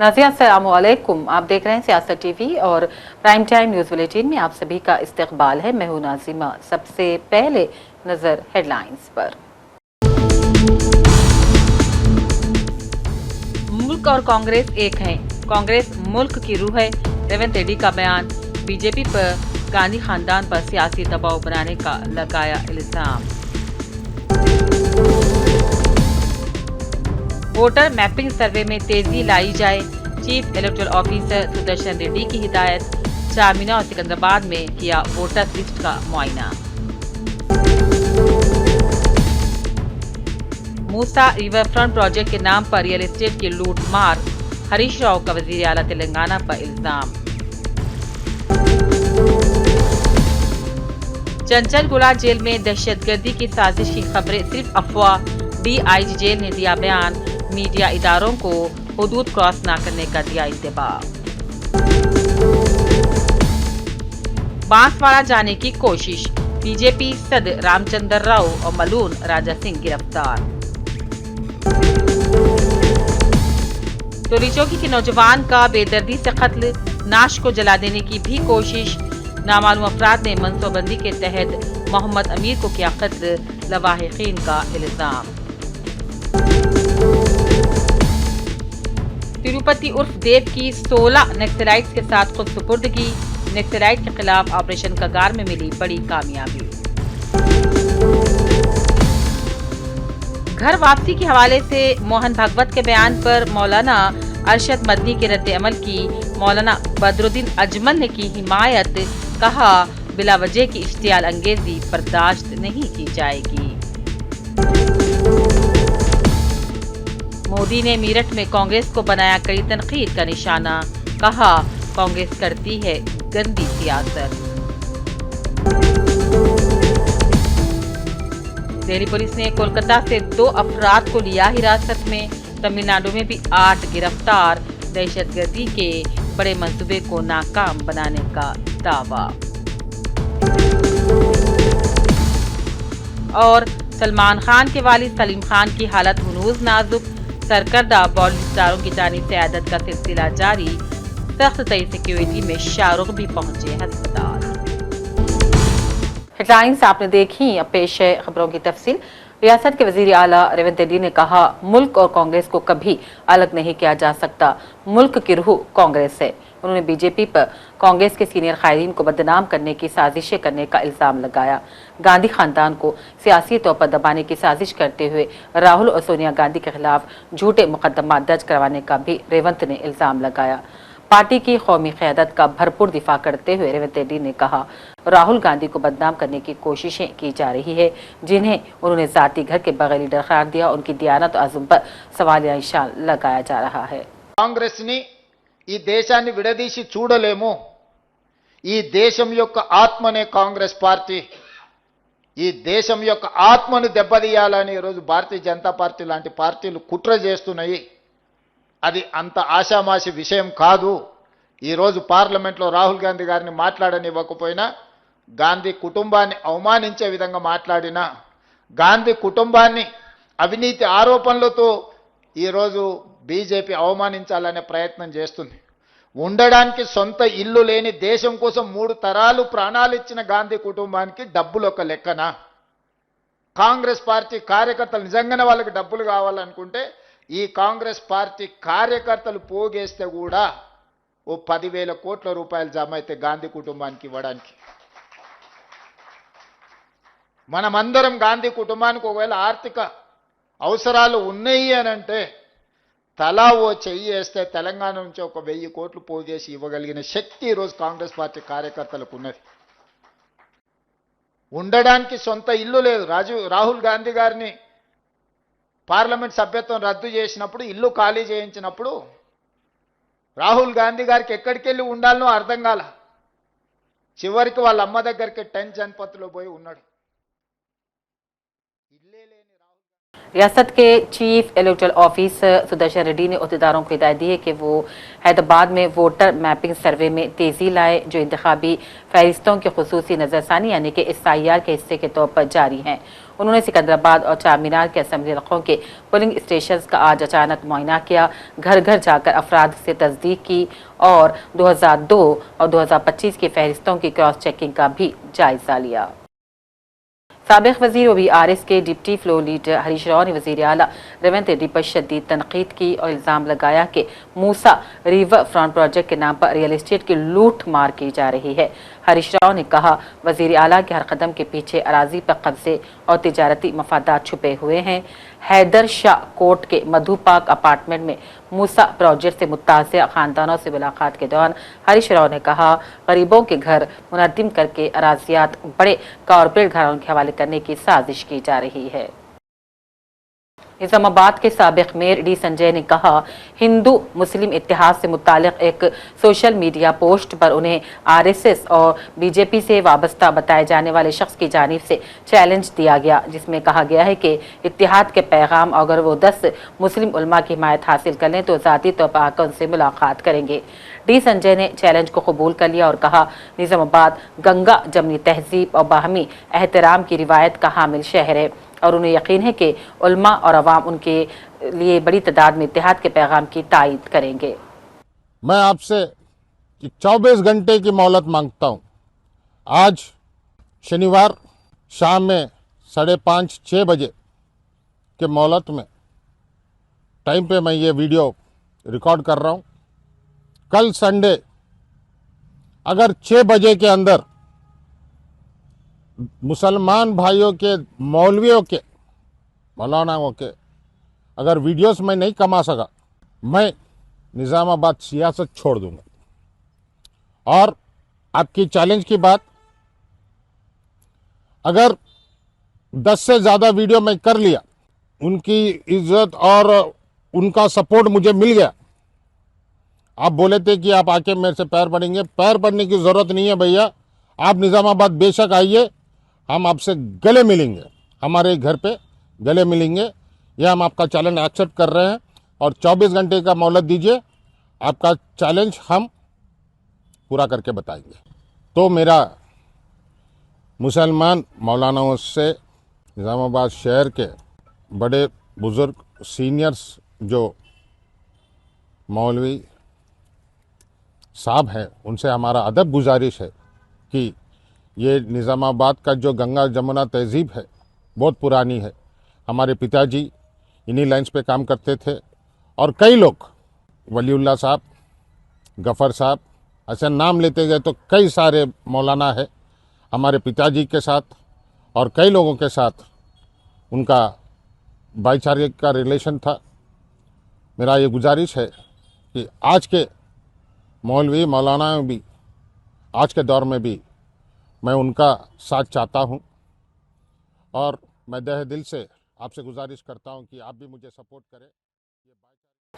नाज़िया अस्सलाम वालेकुम। आप देख रहे हैं सियासत टीवी और प्राइम टाइम न्यूज़ बुलेटिन में आप सभी का इस्तकबाल है। मैं हूं नाज़िमा। सबसे पहले नजर हेडलाइंस पर। मुल्क और कांग्रेस एक हैं। कांग्रेस मुल्क की रूह है। रेवंत रेड्डी का बयान। बीजेपी पर गांधी खानदान पर सियासी दबाव बनाने का लगाया इल्जाम। वोटर मैपिंग सर्वे में तेजी लाई जाए, chief electoral officer Sudarshan Reddy की हिदायत। चारमीनार और सिकंदराबाद में किया वोटर लिस्ट का मुआयना। मूसा रिवर फ्रंट प्रोजेक्ट के नाम पर रियल एस्टेट की लूट मार, हरीश राव का वजीर आला तेलंगाना पर इल्जाम। चंचलगुड़ा जेल में दहशतगर्दी की साजिश की खबरें सिर्फ अफवाह, डीआईजी जेल ने दिया बयान। मीडिया इदारों को हुदूद क्रॉस न करने का दिया इंतबाह। बांसवाड़ा जाने की कोशिश, बीजेपी सदर रामचंद्र राव और मलून राजा सिंह गिरफ्तार। टोली चौकी के नौजवान का बेदर्दी से कत्ल, नाश को जला देने की भी कोशिश। नामालूम अफराद ने मनसूबबंदी के तहत मोहम्मद अमीर को किया कत्ल, लवाहिकीन का इल्जाम। तिरुपति उर्फ देव की 16 नक्सलाइट्स के साथ खुद सुपुर्दगी, नक्सलाइट के खिलाफ ऑपरेशन कगार में मिली बड़ी कामयाबी। घर वापसी के हवाले से मोहन भागवत के बयान पर मौलाना अरशद मदनी के रद्द अमल की। मौलाना बदरुद्दीन अजमल ने की हिमायत, कहा बिला वजह की इश्तियाल अंगेजी बर्दाश्त नहीं की जाएगी। मोदी ने मीरठ में कांग्रेस को बनाया कड़ी तनकीद का निशाना, कहा कांग्रेस करती है गंदी सियासत। दिल्ली पुलिस ने कोलकाता से 2 अफराद को लिया हिरासत में। तमिलनाडु में भी 8 गिरफ्तार, दहशतगर्दी के बड़े मंसूबे को नाकाम बनाने का दावा। और सलमान खान के वालिद सलीम खान की हालत हनूज नाजुक, सरकर्दा बॉलीवुड स्टारों की जानिब से आदत का सिलसिला जारी। सख्त तई सिक्योरिटी में शाहरुख भी पहुंचे अस्पताल। हेडलाइंस आपने देखी, अब पेश है खबरों की तफसील। रियासत के वजीर आला रेवंत रेड्डी ने कहा, मुल्क और कांग्रेस को कभी अलग नहीं किया जा सकता। मुल्क की रूह कांग्रेस है। उन्होंने बीजेपी पर कांग्रेस के सीनियर कायदीन को बदनाम करने की साजिशें करने का इल्जाम लगाया। गांधी खानदान को सियासी तौर पर दबाने की साजिश करते हुए राहुल और सोनिया गांधी के खिलाफ झूठे मुकदमा दर्ज करवाने का भी रेवंत ने इल्जाम लगाया। पार्टी की कौमी क़यादत का भरपूर दिफा करते हुए रेवंत रेड्डी ने कहा, राहुल गांधी को बदनाम करने की कोशिशें की जा रही है, जिन्हें उन्होंने जाती घर के बगैर लीडर करार दिया। उनकी दियानत और अज़म पर सवालिया निशान लगाया जा रहा है। कांग्रेस नी ఈ దేశాన్ని విడదీసి చూడలేము। ఈ దేశం యొక్క ఆత్మనే కాంగ్రెస్ పార్టీ। ఈ దేశం యొక్క ఆత్మను దెబ్బతీయాలని ఈరోజు భారతీయ జనతా పార్టీ లాంటి పార్టీలు కుట్ర చేస్తున్నాయి। అది అంత ఆషామాషి విషయం కాదు। ఈరోజు పార్లమెంట్లో రాహుల్ గాంధీ గారిని మాట్లాడనివ్వకపోయినా, గాంధీ కుటుంబాన్ని అవమానించే విధంగా మాట్లాడినా, గాంధీ కుటుంబాన్ని అవినీతి ఆరోపణలతో ఈరోజు బీజేపీ అవమానించాలనే ప్రయత్నం చేస్తుంది। ఉండడానికి సొంత ఇల్లు లేని, దేశం కోసం 3 తరాలు ప్రాణాలు ఇచ్చిన గాంధీ కుటుంబానికి డబ్బులు ఒక లెక్కనా? కాంగ్రెస్ పార్టీ కార్యకర్తలు నిజంగానే వాళ్ళకి డబ్బులు కావాలనుకుంటే ఈ కాంగ్రెస్ పార్టీ కార్యకర్తలు పోగేస్తే కూడా ఓ 10,000 కోట్ల రూపాయలు జమ అయితే గాంధీ కుటుంబానికి ఇవ్వడానికి। మనమందరం గాంధీ కుటుంబానికి ఒకవేళ ఆర్థిక అవసరాలు ఉన్నాయి అనంటే తలా ఓ చెయ్యి వేస్తే తెలంగాణ నుంచి ఒక 1000 కోట్లు పోగేసి ఇవ్వగలిగిన శక్తి ఈరోజు కాంగ్రెస్ పార్టీ కార్యకర్తలకు ఉన్నది। ఉండడానికి సొంత ఇల్లు లేదు। రాహుల్ గాంధీ గారిని పార్లమెంట్ సభ్యత్వం రద్దు చేసినప్పుడు, ఇల్లు ఖాళీ చేయించినప్పుడు రాహుల్ గాంధీ గారికి ఎక్కడికి వెళ్ళి ఉండాలనో అర్థం కాల। చివరికి వాళ్ళ అమ్మ దగ్గరికి 10 జనపత్తులో పోయి ఉన్నాడు। रियासत के chief electoral officer Sudarshan Reddy ने अहदेदारों को हिदायत दी है कि वो हैदराबाद में वोटर मैपिंग सर्वे में तेजी लाए, जो इंतखाबी फहरिस्तों की खुसूसी नजरसानी यानी कि SIR के हिस्से के तौर पर जारी हैं। उन्होंने सिकंदराबाद और चार मीनार के असेंबली हलकों के पोलिंग स्टेशन का आज अचानक मुआयना किया, घर घर जाकर अफराद से तस्दीक की और 2002 और 2025 की फहरिस्तों की क्रॉस चेकिंग का भी जायजा लिया। साबिक वजीर OBRS के deputy floor leader Harish Rao ने वजीर आला रेवंत रेड्डी पर शदीद तनकीद की और इल्ज़ाम लगाया कि मूसा रिवर फ्रंट प्रोजेक्ट के नाम पर रियल एस्टेट की लूट मार की जा रही है। हरीश राव ने कहा, वजीर आला के हर कदम के पीछे अराजी पर कब्जे और तिजारती मफादात छुपे हुए हैं। हैदर शाह कोर्ट के मधु पार्क अपार्टमेंट में मूसा प्रोजेक्ट से मुत्तासिर खानदानों से मुलाकात के दौरान हरीश राव ने कहा, गरीबों के घर मुनद्दिम करके अराजियात बड़े कॉरपोरेट घरानों के हवाले करने की साजिश की जा रही है। निजामाबाद के साबिक मेयर डी संजय ने कहा, हिंदू मुस्लिम इत्तेहाद से मुतालिक एक सोशल मीडिया पोस्ट पर उन्हें RSS और BJP से वाबस्ता बताए जाने वाले शख्स की जानिब से चैलेंज दिया गया, जिसमें कहा गया है कि इत्तेहाद के पैगाम अगर वो 10 मुस्लिम उलमा की हिमायत हासिल कर लें तो ज़ाती तौर पर आकर उनसे मुलाकात करेंगे। डी संजय ने चैलेंज को कबूल कर लिया और कहा, निजामाबाद गंगा जमनी तहजीब और बाहमी एहतराम की रिवायत का हामिल शहर है और उन्हें यकीन है कि उल्मा और अवाम उनके लिए बड़ी तादाद में इत्तेहाद के पैगाम की तायीद करेंगे। मैं आपसे 24 घंटे की मोहलत मांगता हूं। आज शनिवार शाम में 5:30-6 बजे के मोहलत में टाइम पे मैं ये वीडियो रिकॉर्ड कर रहा हूं। कल संडे अगर 6 बजे के अंदर मुसलमान भाइयों के मौलवियों के मौलानाओं के अगर वीडियोस में नहीं कमा सका, मैं निज़ामाबाद सियासत छोड़ दूंगा। और आपकी चैलेंज की बात, अगर 10 से ज़्यादा वीडियो मैं कर लिया, उनकी इज्जत और उनका सपोर्ट मुझे मिल गया, आप बोले थे कि आप आके मेरे से पैर पड़ेंगे, पैर पड़ने की ज़रूरत नहीं है भैया। आप निज़ामाबाद बेशक आइए, हम आपसे गले मिलेंगे, हमारे घर पे गले मिलेंगे। यह हम आपका चैलेंज एक्सेप्ट कर रहे हैं और 24 घंटे का मोहलत दीजिए, आपका चैलेंज हम पूरा करके बताएंगे। तो मेरा मुसलमान मौलानाओं से, निज़ामाबाद शहर के बड़े बुज़ुर्ग सीनियर्स जो मौलवी साहब हैं, उनसे हमारा अदब गुजारिश है कि ये निज़ामाबाद का जो गंगा जमुना तहजीब है बहुत पुरानी है। हमारे पिताजी इन्हीं लाइन्स पे काम करते थे और कई लोग, वलीउल्लाह साहब, गफ़र साहब, ऐसे नाम लेते गए तो कई सारे मौलाना है हमारे पिताजी के साथ और कई लोगों के साथ उनका भाईचारे का रिलेशन था। मेरा ये गुजारिश है कि आज के मौलवी मौलाना भी, आज के दौर में भी मैं उनका साथ चाहता हूं और मैं तहे दिल से आपसे गुजारिश करता हूं कि आप भी मुझे सपोर्ट करें।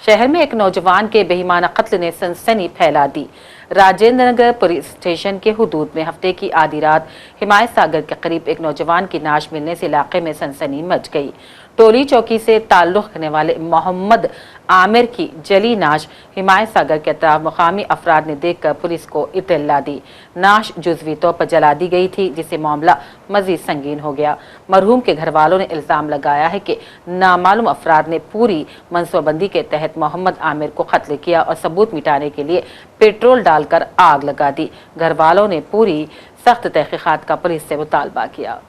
शहर में एक नौजवान के बेईमाना कत्ल ने सनसनी फैला दी। राजेंद्र नगर पुलिस स्टेशन के हुदूद में हफ्ते की आधी रात हिमायत सागर के करीब एक नौजवान की नाश मिलने से इलाके में सनसनी मच गई। टोली चौकी से ताल्लुक़ रखने वाले मोहम्मद आमिर की जली नाश हिमायत सागर के अतराफ मुकामी अफराद ने देखकर पुलिस को इत्तला दी। नाश जुज़वी तौर पर जला दी गई थी, जिससे मामला मजीद संगीन हो गया। मरहूम के घर वालों ने इल्ज़ाम लगाया है कि नामालूम अफराद ने पूरी मनसूबाबंदी के तहत मोहम्मद आमिर को कत्ल किया और सबूत मिटाने के लिए पेट्रोल डालकर आग लगा दी। घर वालों ने पूरी सख्त तहकीकात का पुलिस से मुतालबा किया।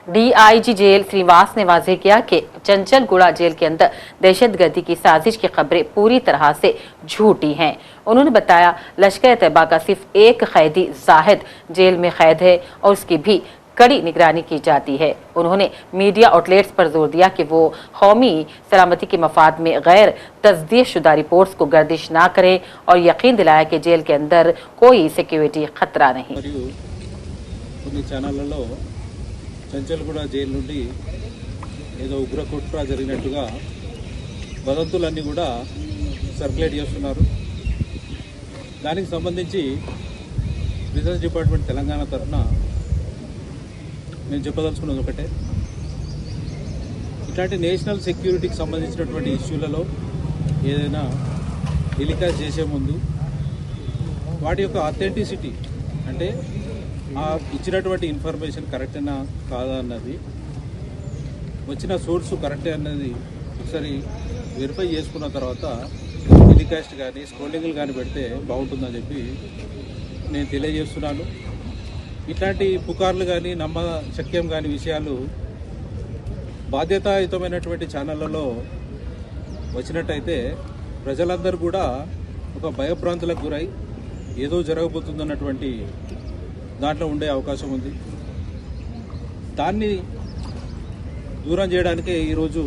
DIG जेल श्रीवास ने वाज़ेह किया कि चंचलगुड़ा जेल के अंदर दहशतगर्दी की साजिश की खबरें पूरी तरह से झूठी हैं। उन्होंने बताया, लश्कर तैयबा का सिर्फ एक कैदी जाहिद जेल में कैद है और उसकी भी कड़ी निगरानी की जाती है। उन्होंने मीडिया आउटलेट्स पर जोर दिया कि वो कौमी सलामती के मफाद में गैर तस्दीक शुदा रिपोर्ट्स को गर्दिश ना करें और यकीन दिलाया कि जेल के अंदर कोई सिक्योरिटी खतरा नहीं। చంచల్గూడ జైలు నుండి ఏదో ఉగ్ర కుట్ర జరిగినట్టుగా వదంతులన్నీ కూడా సర్క్యులేట్ చేస్తున్నారు. దానికి సంబంధించి రీసెర్చ్ డిపార్ట్మెంట్ తెలంగాణ తరఫున నేను చెప్పదలుచుకున్నది ఒకటే, ఇట్లాంటి నేషనల్ సెక్యూరిటీకి సంబంధించినటువంటి ఇష్యూలలో ఏదైనా టెలికాస్ట్ చేసే ముందు వాటి యొక్క అథెంటిసిటీ, అంటే ఆ ఇచ్చినటువంటి ఇన్ఫర్మేషన్ కరెక్టేనా కాదా అన్నది, వచ్చిన సోర్సు కరెక్టే అన్నది ఒకసారి వెరిఫై చేసుకున్న తర్వాత టెలికాస్ట్ కానీ స్క్రోలింగ్లు కానీ పెడితే బాగుంటుందని చెప్పి నేను తెలియజేస్తున్నాను. ఇట్లాంటి పుకార్లు కానీ నమ్మశక్యం కాని విషయాలు బాధ్యతాయుతమైనటువంటి ఛానళ్లలో వచ్చినట్టయితే ప్రజలందరూ కూడా ఒక భయభ్రాంతులకు గురై ఏదో జరగబోతుందన్నటువంటి దాంట్లో ఉండే అవకాశం ఉంది. దాన్ని దూరం చేయడానికే ఈరోజు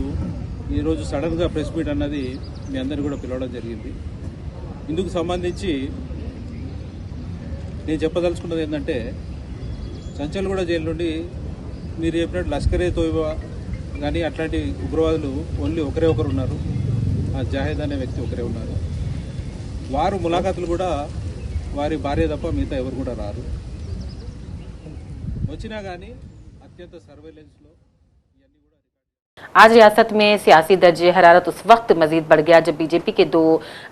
సడన్గా ప్రెస్ మీట్ అన్నది మీ అందరినీ కూడా పిలవడం జరిగింది. ఇందుకు సంబంధించి నేను చెప్పదలుచుకున్నది ఏంటంటే, చంచల్గూడ జైలు నుండి మీరు చెప్పినట్టు లష్కరే తోయిబా కానీ అట్లాంటి ఉగ్రవాదులు ఓన్లీ ఒకరే ఒకరు ఉన్నారు. ఆ జాహేద్ అనే వ్యక్తి ఒకరే ఉన్నారు. వారు ములాఖాతులు కూడా వారి భార్య తప్ప మిగతా ఎవరు కూడా రారు. వచ్చినా కానీ అత్యంత సర్వేలెన్స్లో ఇవన్నీ కూడా. आज रियासत में सियासी दर्जे हरारत उस वक्त मजीद बढ़ गया जब बीजेपी के दो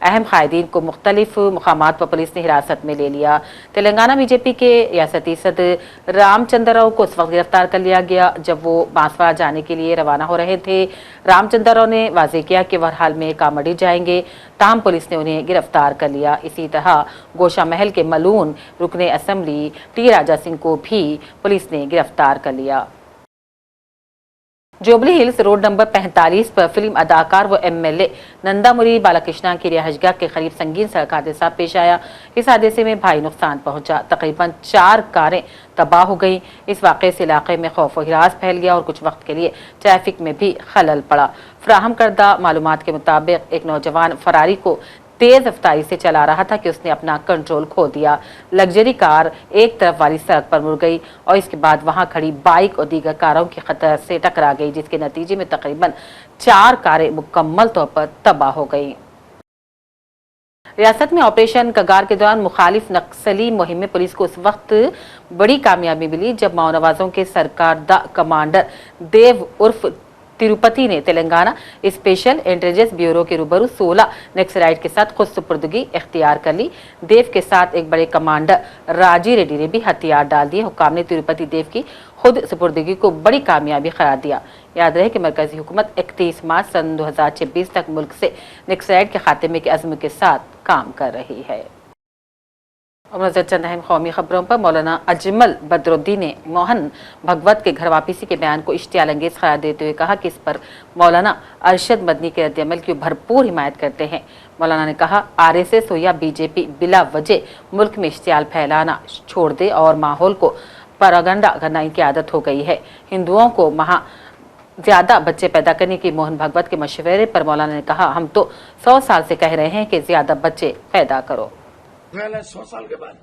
अहम कायदीन को मुख्तलिफ मुकामात पर पुलिस ने हिरासत में ले लिया। तेलंगाना बीजेपी के रियासती सदर रामचंद्र राव को उस वक्त गिरफ्तार कर लिया गया जब वो बांसवाड़ा जाने के लिए रवाना हो रहे थे। रामचंद्र राव ने वाजे किया कि वह हाल में कामड़ी जाएंगे, ताहम पुलिस ने उन्हें गिरफ्तार कर लिया। इसी तरह गोशा महल के मलून रुकने असेंबली टी राजा सिंह को भी पुलिस ने गिरफ्तार कर लिया। जुबली हिल्स रोड नंबर 45 पर फिल्म अदाकार व एमएलए नंदामुरी बालाकृष्णा की रिहायशगाह के करीब संगीन सड़क हादसा पेश आया। इस हादसे में भारी नुकसान पहुंचा, तकरीबन 4 कारें तबाह हो गईं। इस वाक़े से इलाके में खौफ व हिरास फैल गया और कुछ वक्त के लिए ट्रैफिक में भी खलल पड़ा। फराहम करदा मालूमात के मुताबिक एक नौजवान फरारी को तेज रफ्तारी से चला रहा था कि उसने अपना कंट्रोल खो दिया। लग्जरी कार एक तरफ वाली सड़क पर मुड़ गई और इसके बाद वहां खड़ी बाइक और दीगर कारों की खतर से टकरा गई, जिसके नतीजे में तकरीबन 4 कारें मुकम्मल तौर पर तबाह हो गई। रियासत में ऑपरेशन कगार के दौरान मुखालिफ नक्सली मुहिम में पुलिस को उस वक्त बड़ी कामयाबी मिली जब माओनवाजों के सरकार द कमांडर देव उर्फ तिरुपति ने तेलंगाना स्पेशल इंटेलिजेंस ब्यूरो के रूबरू 16 नक्सलाइट के साथ खुद सुपुर्दगी इख्तियार कर ली। देव के साथ एक बड़े कमांडर राजी रेड्डी ने भी हथियार डाल दिए। हुक्काम ने तिरुपति देव की खुद सुपुर्दगी को बड़ी कामयाबी करार दिया। याद रहे कि मरकजी हुकूमत 31 मार्च सन 2026 तक मुल्क से नक्सलाइट के खात्मे के अज़्म के साथ काम कर रही है। और नजर चंद अहम कौमी खबरों पर मौलाना अजमल बदरुद्दीन ने मोहन भगवत के घर वापसी के बयान को इश्तियाल अंगेज करार देते हुए कहा कि इस पर मौलाना अरशद मदनी के रद्द-ए-अमल की भरपूर हिमायत करते हैं। मौलाना ने कहा, आरएसएस हो या बीजेपी बिला वजह मुल्क में इश्तियाल फैलाना छोड़ दे और माहौल को प्रोपेगेंडा करना इनकी आदत हो गई है। हिंदुओं को ज्यादा बच्चे पैदा करने की मोहन भगवत के मशवरे पर मौलाना ने कहा, हम तो 100 साल से कह रहे हैं कि ज्यादा बच्चे पैदा करो। 100 साल के बाद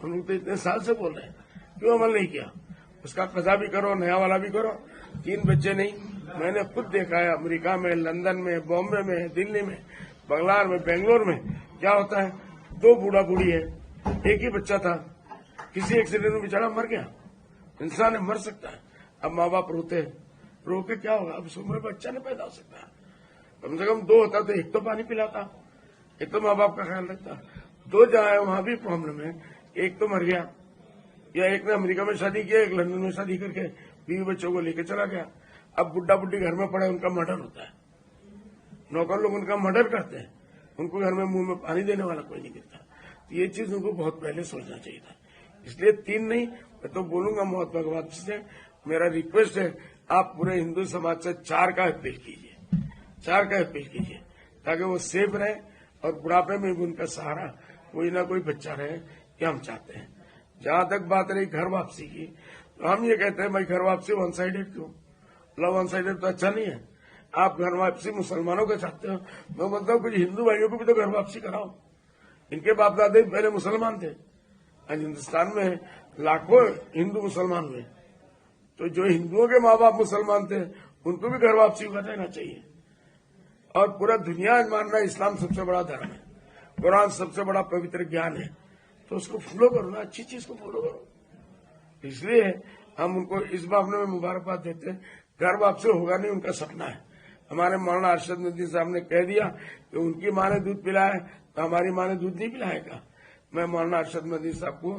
हम लोग तो इतने साल से बोल रहे हैं, क्यों अमल नहीं किया? उसका कजा भी करो, नया वाला भी करो। 3 बच्चे नहीं, मैंने खुद देखा है अमेरिका में, लंदन में, बॉम्बे में, दिल्ली में, बंगलार में, बेंगलोर में क्या होता है, 2 बूढ़ा बूढ़ी है, एक ही बच्चा था, किसी एक्सीडेंट में बेचारा मर गया। इंसान मर सकता है। अब माँ बाप रो के क्या होगा? अब इस उम्र में बच्चा नहीं पैदा हो सकता। कम से कम 2 होता तो एक तो पानी पिलाता, एक तो माँ बाप का ख्याल रखता। 2 जहाँ है वहां भी प्रॉब्लम है, एक तो मर गया या एक ने अमेरिका में शादी किया, एक लंदन में शादी करके 20 बच्चों को लेकर चला गया। अब बुढ़ा बुढ़ी घर में पड़े, उनका मर्डर होता है, नौकर लोग उनका मर्डर करते हैं, उनको घर में मुंह में पानी देने वाला कोई नहीं गिरता। तो ये चीज उनको बहुत पहले सोचना चाहिए था। इसलिए 3 नहीं, मैं तो बोलूंगा महात्मा गांधी से, मेरा रिक्वेस्ट है, आप पूरे हिंदू समाज से 4 का अपील कीजिए, 4 का अपील कीजिए, ताकि वो सेफ रहे और बुढ़ापे में भी उनका सहारा कोई ना कोई बच्चा रहे, ये हम चाहते हैं। जहां तक बात रही घर वापसी की, तो हम ये कहते हैं भाई घर वापसी 1 साइडेड क्यों? लव 1 साइडेड तो अच्छा नहीं है। आप घर वापसी मुसलमानों का चाहते हो, मैं बोलता हूँ कुछ हिंदू भाइयों को भी तो घर वापसी कराओ। इनके बाप दादे पहले मुसलमान थे, आज हिंदुस्तान में लाखों हिंदू मुसलमान हुए, तो जो हिंदुओं के माँ बाप मुसलमान थे उनको भी घर वापसी कर देना चाहिए। और पूरा दुनिया मान रहा है इस्लाम सबसे बड़ा धर्म है, कुरान सबसे बड़ा पवित्र ज्ञान है, तो उसको फॉलो करो ना, अच्छी चीज को फॉलो करो। इसलिए हम उनको इस मामले में मुबारकबाद देते हैं। घर वापसी होगा नहीं, उनका सपना है। हमारे मौलाना अरशद मदनी साहब ने कह दिया कि उनकी माँ ने दूध पिलाया तो हमारी माँ ने दूध नहीं पिलाएगा। मैं मौलाना अरशद मदनी साहब को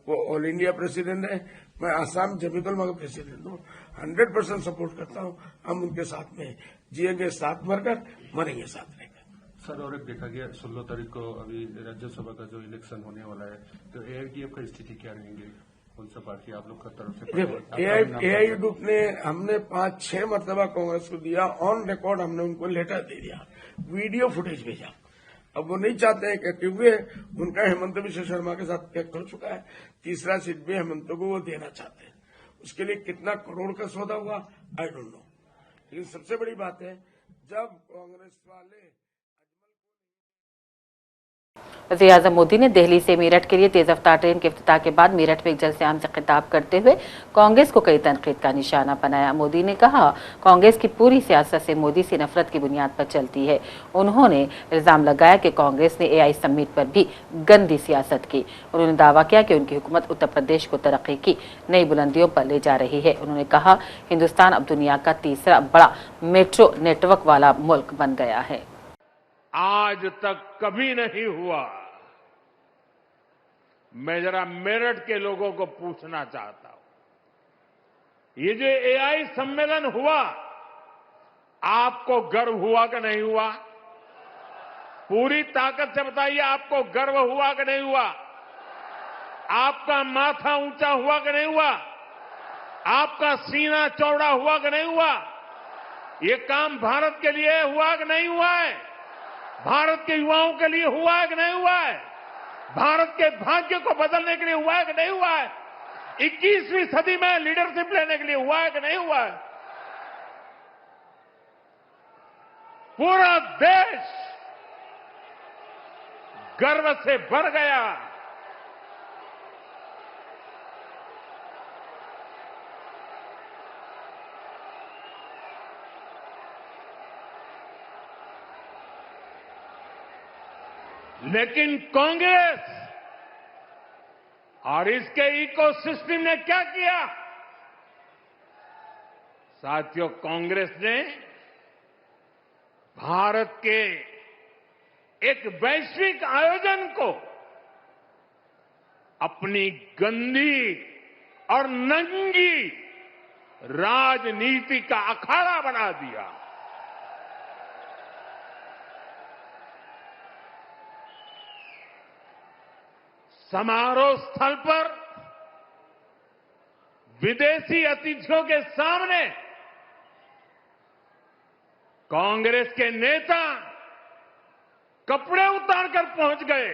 वो ऑल इंडिया प्रेसिडेंट है, मैं आसाम जमीयतुल का प्रेसिडेंट हूँ। 100% सपोर्ट करता हूँ। हम उनके साथ में जिएंगे, साथ मरकर मरेंगे साथ रहकर। सर, और एक देखा गया 16 तारीख को अभी राज्यसभा का जो इलेक्शन होने वाला है, तो एआईयूडीएफ का स्थिति क्या रहेंगे? कौन सा पार्टी आप लोग का तरफ से? देखो, एआईयूडीएफ ने हमने 5-6 मरतबा कांग्रेस को दिया, ऑन रिकॉर्ड हमने उनको लेटर दे दिया, वीडियो फुटेज भेजा। अब वो नहीं चाहते हैं क्योंकि उनका हेमंत बिश्व शर्मा के साथ पैक्ट हो चुका है, तीसरा सीट भी हेमंत को वो देना चाहते हैं। उसके लिए कितना करोड़ का सौदा हुआ आई डोंट नो, लेकिन सबसे बड़ी बात है जब कांग्रेस वाले वज़ीर आज़म मोदी ने दिल्ली से मेरठ के लिए तेज रफ्तार ट्रेन के इफ्तिताह के बाद मेरठ में एक जलसे-आम से खिताब करते हुए कांग्रेस को कई तनकीद का निशाना बनाया। मोदी ने कहा, कांग्रेस की पूरी सियासत से मोदी से नफरत की बुनियाद पर चलती है। उन्होंने इल्जाम लगाया कि कांग्रेस ने एआई समिट पर भी गंदी सियासत की। उन्होंने दावा किया कि उनकी हुकूमत उत्तर प्रदेश को तरक्की की नई बुलंदियों पर ले जा रही है। उन्होंने कहा, हिंदुस्तान अब दुनिया का तीसरा बड़ा मेट्रो नेटवर्क वाला मुल्क बन गया है। आज तक कभी नहीं हुआ। मैं जरा मेरठ के लोगों को पूछना चाहता हूं, ये जो एआई सम्मेलन हुआ, आपको गर्व हुआ कि नहीं हुआ? पूरी ताकत से बताइए, आपको गर्व हुआ कि नहीं हुआ? आपका माथा ऊंचा हुआ कि नहीं हुआ? आपका सीना चौड़ा हुआ कि नहीं हुआ? ये काम भारत के लिए हुआ कि नहीं हुआ है? भारत के युवाओं के लिए हुआ है कि नहीं हुआ है? भारत के भाग्य को बदलने के लिए हुआ है कि नहीं हुआ है? 21वीं सदी में लीडरशिप लेने के लिए हुआ है कि नहीं हुआ है? पूरा देश गर्व से भर गया। लेकिन कांग्रेस और इसके इकोसिस्टम ने क्या किया? साथियों, कांग्रेस ने भारत के एक वैश्विक आयोजन को अपनी गंदी और नंगी राजनीति का अखाड़ा बना दिया। समारोह स्थल पर विदेशी अतिथियों के सामने कांग्रेस के नेता कपड़े उतारकर पहुंच गए।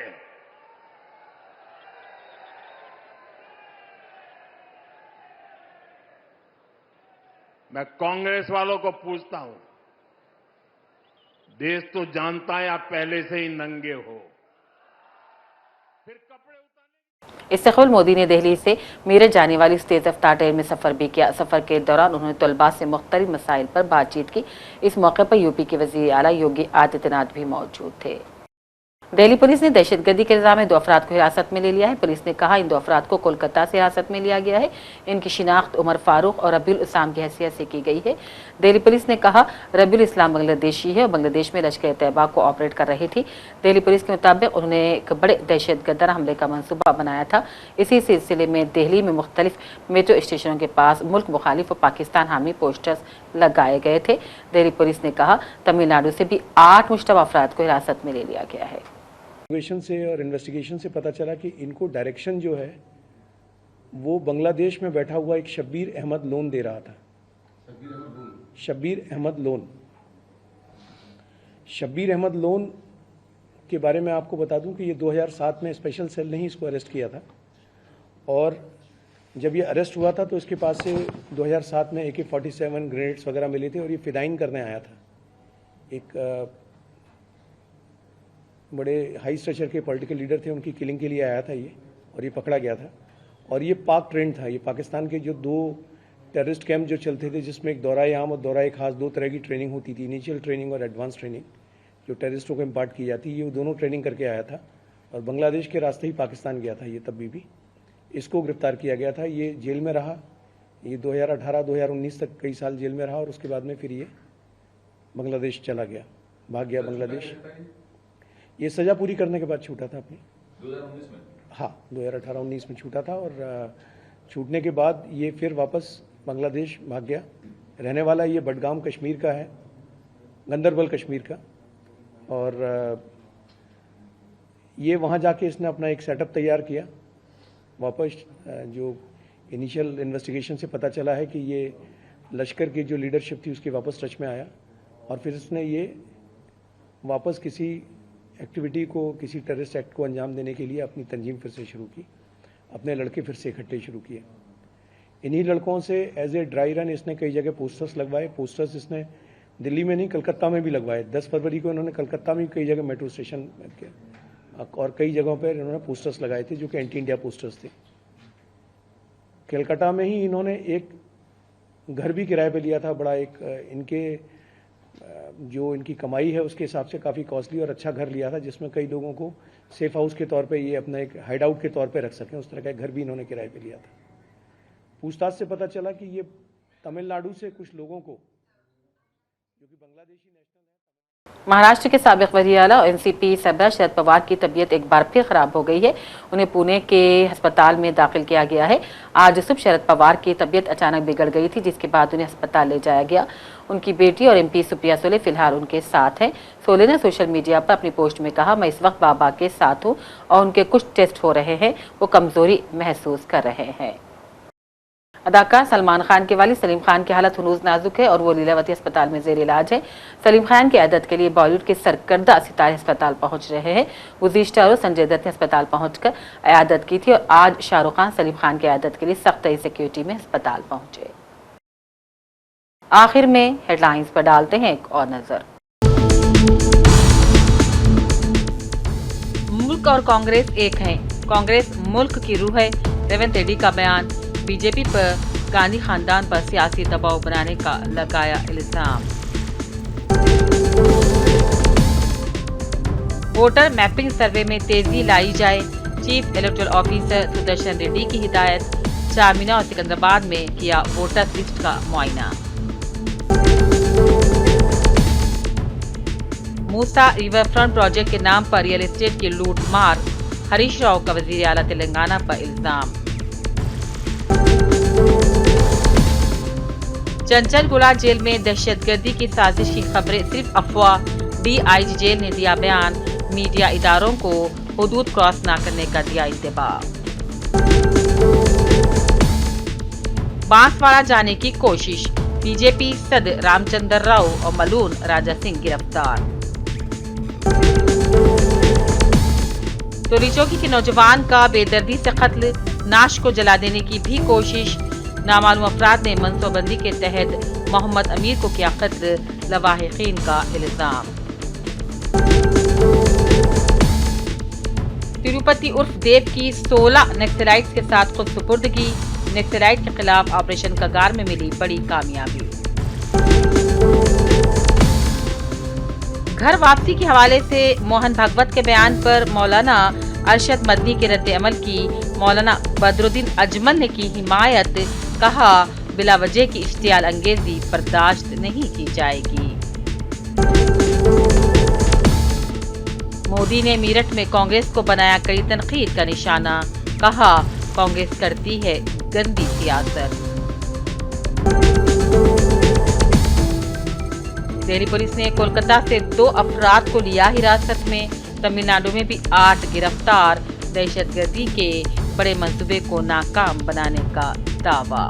मैं कांग्रेस वालों को पूछता हूं, देश तो जानता है आप पहले से ही नंगे हो, फिर कपड़े इससे कबल मोदी ने दिल्ली से मेरठ जाने वाली इस तेज रफ्तार ट्रेन में सफर भी किया। सफर के दौरान उन्होंने तलबा से मुख्तलिफ मसाइल पर बातचीत की। इस मौके पर यूपी के वज़ीर आला योगी आदित्यनाथ भी मौजूद थे। दिल्ली पुलिस ने दहशतगर्दी के इल्जाम में 2 अफराद को हिरासत में ले लिया है। पुलिस ने कहा, इन 2 अफराद को कोलकाता से हिरासत में लिया गया है। इनकी शिनाख्त उमर फारूक और रबीउल इस्लाम की हैसियत से की गई है। दिल्ली पुलिस ने कहा, रबीउल इस्लाम बांग्लादेशी है और बांग्लादेश में लश्कर तैयबा को ऑपरेट कर रही थी। दिल्ली पुलिस के मुताबिक उन्होंने एक बड़े दहशतगर्दाना हमले का मंसूबा बनाया था। इसी सिलसिले में दिल्ली में मुख्तलिफ मेट्रो स्टेशनों के पास मुल्क मुखालिफ और पाकिस्तान हामी पोस्टर्स लगाए गए थे। दिल्ली पुलिस ने कहा, तमिलनाडु से भी 8 मुश्तबा अफराद को हिरासत में ले लिया गया है। से और इन्वेस्टिगेशन से पता चला कि इनको डायरेक्शन जो है वो बांग्लादेश में बैठा हुआ एक शब्बीर अहमद लोन दे रहा था। शब्बीर अहमद लोन के बारे में आपको बता दूं कि ये 2007 में स्पेशल सेल ने ही इसको अरेस्ट किया था और जब ये अरेस्ट हुआ था तो इसके पास से 2007 में AK-47 ग्रेनेड्स वगैरह मिले थे और ये फिदाइन करने आया था। एक बड़े हाई स्ट्रक्चर के पॉलिटिकल लीडर थे, उनकी किलिंग के लिए आया था ये और ये पकड़ा गया था। और ये पाक ट्रेंड था। ये पाकिस्तान के जो 2 टेररिस्ट कैंप जो चलते थे, जिसमें एक दौराए आम और दौराए खास 2 तरह की ट्रेनिंग होती थी, इनिशियल ट्रेनिंग और एडवांस ट्रेनिंग जो टेररिस्टों को इम्पार्ट की जाती, ये दोनों ट्रेनिंग करके आया था और बांग्लादेश के रास्ते ही पाकिस्तान गया था ये तब भी। इसको गिरफ्तार किया गया था। ये जेल में रहा, ये 2018-2019 तक कई साल जेल में रहा और उसके बाद में फिर ये बांग्लादेश चला गया, भाग गया बांग्लादेश। ये सजा पूरी करने के बाद छूटा था अपनी 2019 में। हाँ, 2018-19 में छूटा था और छूटने के बाद ये फिर वापस बांग्लादेश भाग गया। रहने वाला ये बडगाम कश्मीर का है, गंदरबल कश्मीर का, और ये वहाँ जाके इसने अपना एक सेटअप तैयार किया। वापस जो इनिशियल इन्वेस्टिगेशन से पता चला है कि ये लश्कर की जो लीडरशिप थी उसके वापस टच में आया और फिर उसने ये वापस किसी एक्टिविटी को, किसी टेररिस्ट एक्ट को अंजाम देने के लिए अपनी तंजीम फिर से शुरू की, अपने लड़के फिर से इकट्ठे शुरू किए। इन्हीं लड़कों से एज ए ड्राई रन इसने कई जगह पोस्टर्स लगवाए। पोस्टर्स इसने दिल्ली में नहीं, कलकत्ता में भी लगवाए। 10 फरवरी को इन्होंने कलकत्ता में कई जगह मेट्रो स्टेशन और कई जगहों पर इन्होंने पोस्टर्स लगाए थे जो कि एंटी इंडिया पोस्टर्स थे। कलकत्ता में ही इन्होंने एक घर भी किराए पे लिया था, बड़ा एक इनके जो इनकी कमाई है उसके हिसाब से काफ़ी कॉस्टली और अच्छा घर लिया था, जिसमें कई लोगों को सेफ हाउस के तौर पे ये अपना एक हाइड आउट के तौर पे रख सकें। उस तरह का घर भी इन्होंने किराए पे लिया था। पूछताछ से पता चला कि ये तमिलनाडु से कुछ लोगों को, जो कि बांग्लादेशी नेशनल है। महाराष्ट्र के साबिक वज़ीर आला और एनसीपी सरबराह शरद पवार की तबीयत एक बार फिर खराब हो गई है। उन्हें पुणे के अस्पताल में दाखिल किया गया है। आज सुबह शरद पवार की तबीयत अचानक बिगड़ गई थी, जिसके बाद उन्हें अस्पताल ले जाया गया। उनकी बेटी और एमपी सुप्रिया सुले फिलहाल उनके साथ हैं। सोले ने सोशल मीडिया पर अपनी पोस्ट में कहा, मैं इस वक्त बाबा के साथ हूँ और उनके कुछ टेस्ट हो रहे हैं, वो कमजोरी महसूस कर रहे हैं। अदाकार सलमान खान के वालिद सलीम खान की हालत हनूज नाजुक है और वो लीलावती अस्पताल में जेर इलाज है। सलीम खान की इयादत के लिए बॉलीवुड के सरकर्दा सितारे अस्पताल पहुंच रहे हैं। गुज़िश्ता रोज़ संजय दत्त ने अस्पताल पहुंचकर इयादत की थी और आज शाहरुख खान सलीम खान की इयादत के लिए सख्त सिक्योरिटी में अस्पताल पहुंचे। आखिर में हेडलाइंस पर डालते हैं एक और नजर। मुल्क और कांग्रेस एक हैं, कांग्रेस मुल्क की रूह है। रेवंत रेड्डी का बयान। बीजेपी पर गांधी खानदान पर सियासी दबाव बनाने का लगाया इल्जाम। वोटर मैपिंग सर्वे में तेजी लाई जाए, chief electoral officer Sudarshan Reddy की हिदायत। चारमीनार और सिकंदराबाद में किया वोटर लिस्ट का मुआयना। मूसा रिवर फ्रंट प्रोजेक्ट के नाम पर रियल एस्टेट की लूट मार, हरीश राव का वजीर आला तेलंगाना पर इल्जाम। चंचलगुड़ा जेल में दहशतगर्दी की साजिश की खबरें सिर्फ अफवाह, डीआईजी जेल ने दिया बयान। मीडिया इदारों को हुदूद क्रॉस न करने का दिया इंतबाह। बांसवाड़ा जाने की कोशिश, बीजेपी सदर रामचंद्र राव और मलून राजा सिंह गिरफ्तार। टोली चौकी के नौजवान का बेदर्दी से कत्ल, नाश को जला देने की भी कोशिश। नामालूम अफराद ने मनसूबबंदी के तहत मोहम्मद अमीर को किया कत्ल, लवाहिकीन का इल्जाम। तिरुपति उर्फ देव की 16 नक्सलाइट्स के साथ खुद सुपुर्दगी, नक्सलाइट के खिलाफ ऑपरेशन कगार में मिली बड़ी कामयाबी। घर वापसी के हवाले से मोहन भागवत के बयान पर मौलाना अरशद मदनी के रद्द अमल की मौलाना बदरुद्दीन अजमल ने की हिमायत। कहा, बिला वजह की इश्तियाल अंगेजी बर्दाश्त नहीं की जाएगी। मोदी ने मीरठ में कांग्रेस को बनाया कड़ी तनकीद का निशाना। कहा, कांग्रेस करती है गंदी सियासत। दिल्ली पुलिस ने कोलकाता से 2 अफराद को लिया हिरासत में। तमिलनाडु में भी 8 गिरफ्तार, दहशतगर्दी के बड़े मंसूबे को नाकाम बनाने का दावा।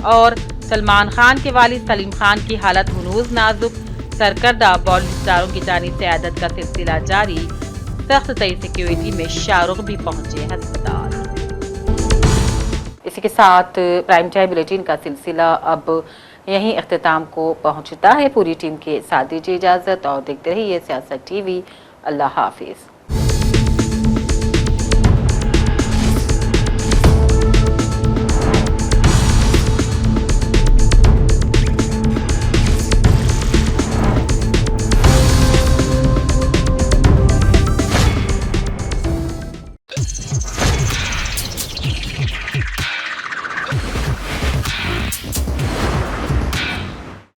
और सलमान खान के वालिद सलीम खान की हालत हनूज नाजुक, सरकर्दा बॉलीवुड स्टारों की जानिब से इयादत का सिलसिला जारी। सख्त तय सिक्योरिटी में शाहरुख भी पहुंचे अस्पताल। इसी के साथ प्राइम टाइम बुलेटिन का सिलसिला अब यहीं इख्तिताम को पहुंचता है। पूरी टीम के साथ दीजिए इजाजत और देखते रहिए सियासत टीवी। अल्लाह हाफिज।